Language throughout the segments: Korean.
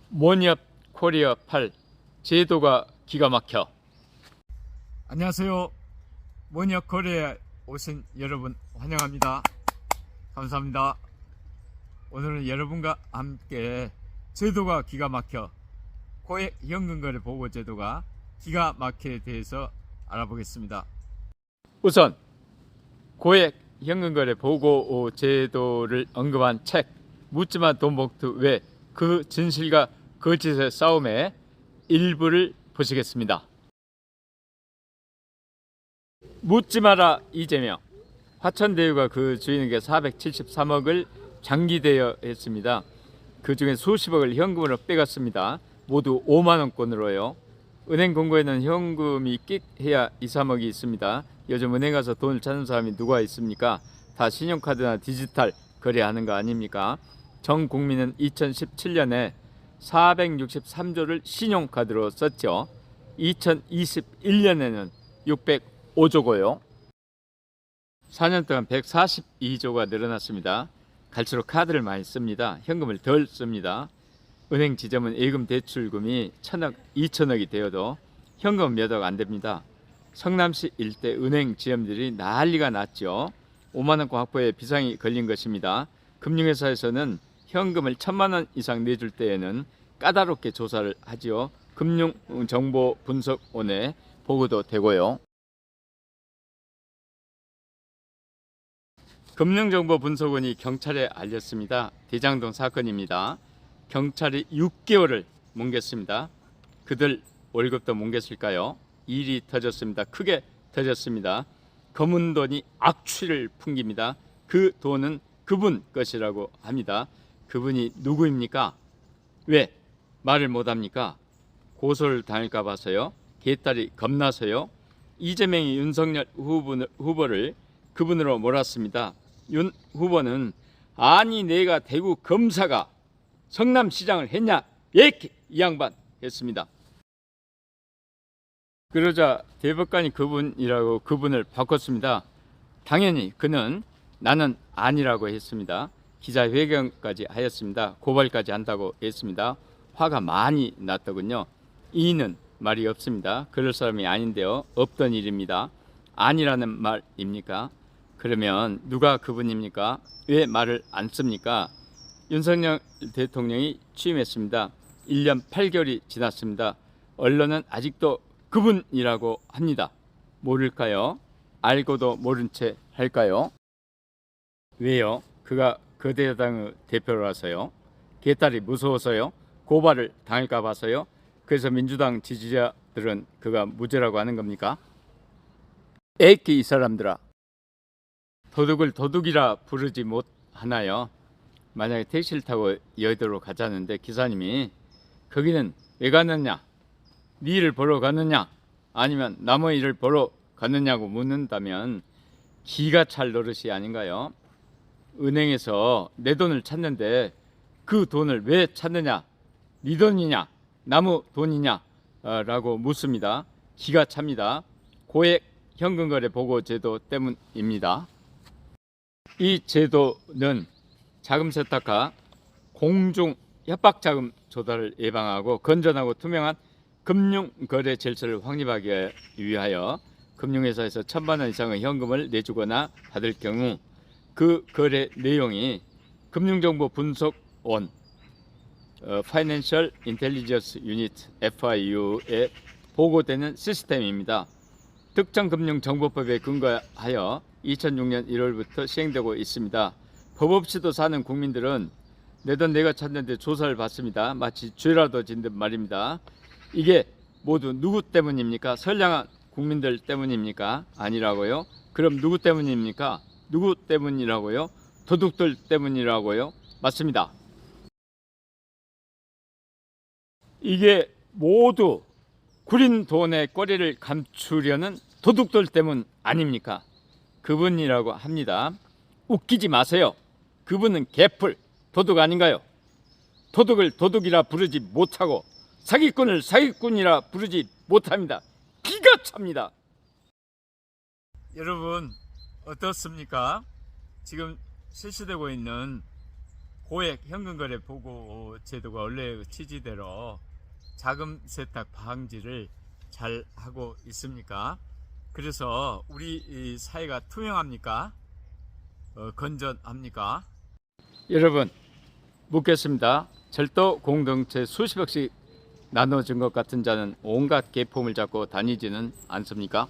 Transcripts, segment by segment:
모니업 코리아 8 제도가 기가 막혀. 안녕하세요. 모니업 코리아에 오신 여러분 환영합니다. 감사합니다. 오늘은 여러분과 함께 제도가 기가 막혀 고액 현금거래 보고 제도가 기가 막혀에 대해서 알아보겠습니다. 우선 고액 현금거래 보고 제도를 언급한 책 묻지마 돈 봉투 외 그 진실과 거짓의 싸움의 일부를 보시겠습니다. 묻지마라 이재명. 화천대유가 그 주인에게 473억을 장기대여 했습니다. 그 중에 수십억을 현금으로 빼갔습니다. 모두 5만원권으로요. 은행 금고에는 현금이 끽 해야 2, 3억이 있습니다. 요즘 은행 가서 돈을 찾는 사람이 누가 있습니까? 다 신용카드나 디지털 거래하는 거 아닙니까? 전 국민은 2017년에 463조를 신용카드로 썼죠. 2021년에는 605조고요. 4년 동안 142조가 늘어났습니다. 갈수록 카드를 많이 씁니다. 현금을 덜 씁니다. 은행 지점은 예금 대출금이 1,000억, 2,000억이 되어도 현금은 몇 억 안 됩니다. 성남시 일대 은행 지점들이 난리가 났죠. 5만원권 확보에 비상이 걸린 것입니다. 금융회사에서는 현금을 1,000만원 이상 내줄 때에는 까다롭게 조사를 하지요. 금융정보분석원에 보고도 되고요. 금융정보분석원이 경찰에 알렸습니다. 대장동 사건입니다. 경찰이 6개월을 뭉갰습니다. 그들 월급도 뭉갰을까요? 일이 터졌습니다. 크게 터졌습니다. 검은 돈이 악취를 풍깁니다. 그 돈은 그분 것이라고 합니다. 그분이 누구입니까? 왜 말을 못합니까? 고소를 당할까 봐서요? 개딸이 겁나서요? 이재명이 윤석열 후보를 그분으로 몰았습니다. 윤 후보는 아니 내가 대구 검사가 성남시장을 했냐? 이렇게 이 양반 했습니다. 그러자 대법관이 그분이라고 그분을 바꿨습니다. 당연히 그는 나는 아니라고 했습니다. 기자회견까지 하였습니다. 고발까지 한다고 했습니다. 화가 많이 났더군요. 이는 말이 없습니다. 그럴 사람이 아닌데요. 없던 일입니다. 아니라는 말입니까? 그러면 누가 그분입니까? 왜 말을 안 씁니까? 윤석열 대통령이 취임했습니다. 1년 8개월이 지났습니다. 언론은 아직도 그분이라고 합니다. 모를까요? 알고도 모른 채 할까요? 왜요? 그가 거대당의 대표라서요? 개딸이 무서워서요? 고발을 당할까 봐서요? 그래서 민주당 지지자들은 그가 무죄라고 하는 겁니까? 애기 이 사람들아, 도둑을 도둑이라 부르지 못하나요? 만약에 택시를 타고 여의도로 가자는데 기사님이 거기는 왜 갔느냐? 네 일을 보러 갔느냐? 아니면 남의 일을 보러 갔느냐고 묻는다면 기가 찰 노릇이 아닌가요? 은행에서 내 돈을 찾는데 그 돈을 왜 찾느냐? 네 돈이냐? 나무 돈이냐? 라고 묻습니다. 기가 찹니다. 고액 현금거래 보고 제도 때문입니다. 이 제도는 자금 세탁과 공중 협박자금 조달을 예방하고 건전하고 투명한 금융거래 질서를 확립하기 위하여 금융회사에서 1,000만 원 이상의 현금을 내주거나 받을 경우 그 거래 내용이 금융정보분석원 Financial Intelligence Unit FIU에 보고되는 시스템입니다. 특정금융정보법에 근거하여 2006년 1월부터 시행되고 있습니다. 법 없이도 사는 국민들은 내 돈 내가 찾는데 조사를 받습니다. 마치 죄라도 진 듯 말입니다. 이게 모두 누구 때문입니까? 선량한 국민들 때문입니까? 아니라고요? 그럼 누구 때문입니까? 누구 때문이라고요? 도둑들 때문이라고요? 맞습니다. 이게 모두 구린 돈의 꼬리를 감추려는 도둑들 때문 아닙니까? 그분이라고 합니다. 웃기지 마세요. 그분은 개풀 도둑 아닌가요? 도둑을 도둑이라 부르지 못하고 사기꾼을 사기꾼이라 부르지 못합니다. 기가 찹니다. 여러분 어떻습니까? 지금 실시되고 있는 고액 현금거래 보고 제도가 원래 취지대로 자금 세탁 방지를 잘 하고 있습니까? 그래서 우리 이 사회가 투명합니까? 건전합니까? 여러분 묻겠습니다. 절도 공동체 수십억씩 나눠준 것 같은 자는 온갖 계폼을 잡고 다니지는 않습니까?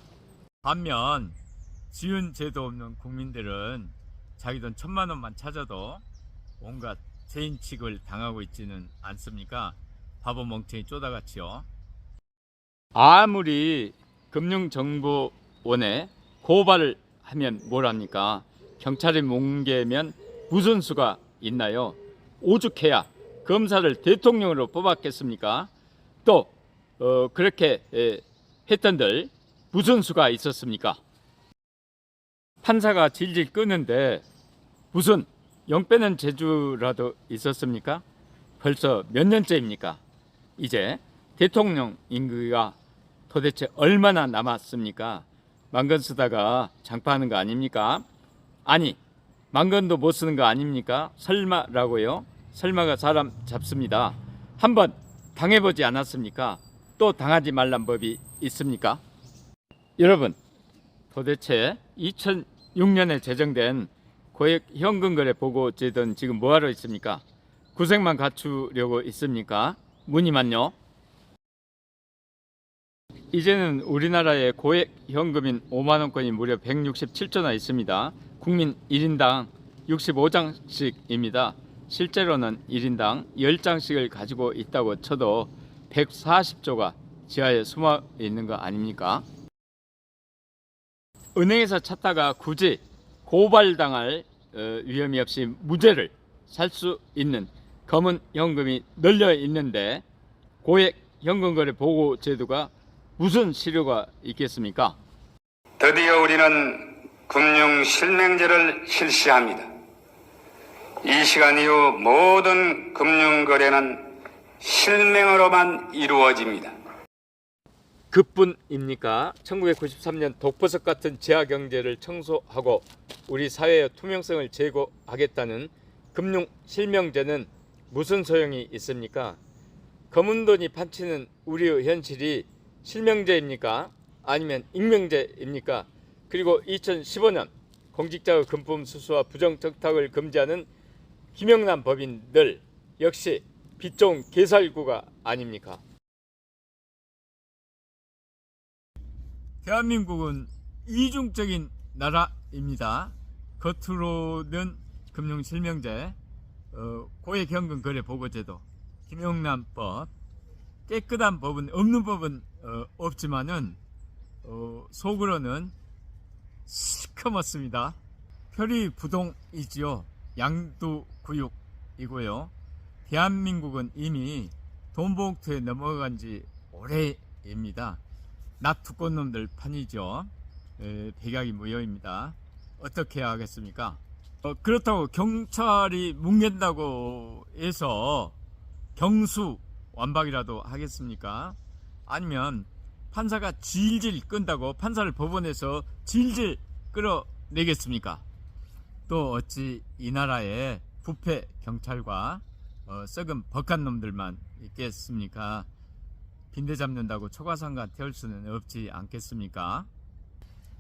반면 지은 죄도 없는 국민들은 자기 돈 1,000만 원만 찾아도 온갖 죄인 취급을 당하고 있지는 않습니까? 바보 멍청이 쪼다같이요. 아무리 금융정보원에 고발을 하면 뭘 합니까? 경찰이 뭉개면 무슨 수가 있나요? 오죽해야 검사를 대통령으로 뽑았겠습니까? 또 그렇게 했던들 무슨 수가 있었습니까? 판사가 질질 끄는데 무슨 영 빼는 재주라도 있었습니까? 벌써 몇 년째입니까? 이제 대통령 임기가 도대체 얼마나 남았습니까? 만건 쓰다가 장파하는 거 아닙니까? 아니 만건도 못 쓰는 거 아닙니까? 설마라고요? 설마가 사람 잡습니다. 한번 당해보지 않았습니까? 또 당하지 말란 법이 있습니까? 여러분 도대체 2006년에 제정된 고액 현금거래 보고제도는 지금 뭐하러 있습니까? 구색만 갖추려고 있습니까? 무늬만요. 이제는 우리나라에 고액 현금인 5만원권이 무려 167조나 있습니다. 국민 1인당 65장씩입니다. 실제로는 1인당 10장씩을 가지고 있다고 쳐도 140조가 지하에 숨어 있는 거 아닙니까? 은행에서 찾다가 굳이 고발당할 위험이 없이 무죄를 살 수 있는 검은 현금이 널려 있는데 고액 현금거래 보고 제도가 무슨 실효가 있겠습니까? 드디어 우리는 금융실명제를 실시합니다. 이 시간 이후 모든 금융거래는 실명으로만 이루어집니다. 그뿐입니까? 1993년 독버섯 같은 지하경제를 청소하고 우리 사회의 투명성을 제고하겠다는 금융실명제는 무슨 소용이 있습니까? 검은 돈이 판치는 우리의 현실이 실명제입니까? 아니면 익명제입니까? 그리고 2015년 공직자의 금품 수수와 부정청탁을 금지하는 김영란 법인들 역시 빚 좋은 개살구가 아닙니까? 대한민국은 이중적인 나라입니다. 겉으로는 금융실명제, 고액현금 거래 보고제도, 김영란법, 깨끗한 법은 없는 법은 없지만은 속으로는 시커멓습니다. 표리부동이지요. 양두구육이고요. 대한민국은 이미 돈봉투에 넘어간 지 오래입니다. 납 두꺼운 놈들 판이죠. 백약이 무효입니다. 어떻게 해야 하겠습니까? 그렇다고 경찰이 뭉갠다고 해서 경수 완박이라도 하겠습니까? 아니면 판사가 질질 끈다고 판사를 법원에서 질질 끌어내겠습니까? 또 어찌 이 나라에 부패 경찰과 썩은 버간 놈들만 있겠습니까? 빈대 잡는다고 초과상관 태울 수는 없지 않겠습니까?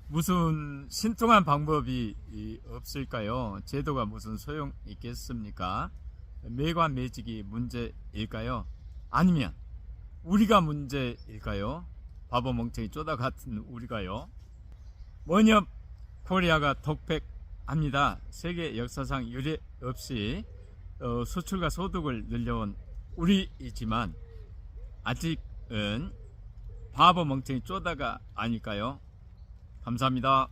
무슨 신통한 방법이 없을까요? 제도가 무슨 소용 있겠습니까? 매관매직이 문제일까요? 아니면 우리가 문제일까요? 바보 멍청이 쪼다 같은 우리가요? 원협 코리아가 독백합니다. 세계 역사상 유례 없이 수출과 소득을 늘려온 우리이지만 아직은 바보 멍청이 쪼다가 아닐까요? 감사합니다.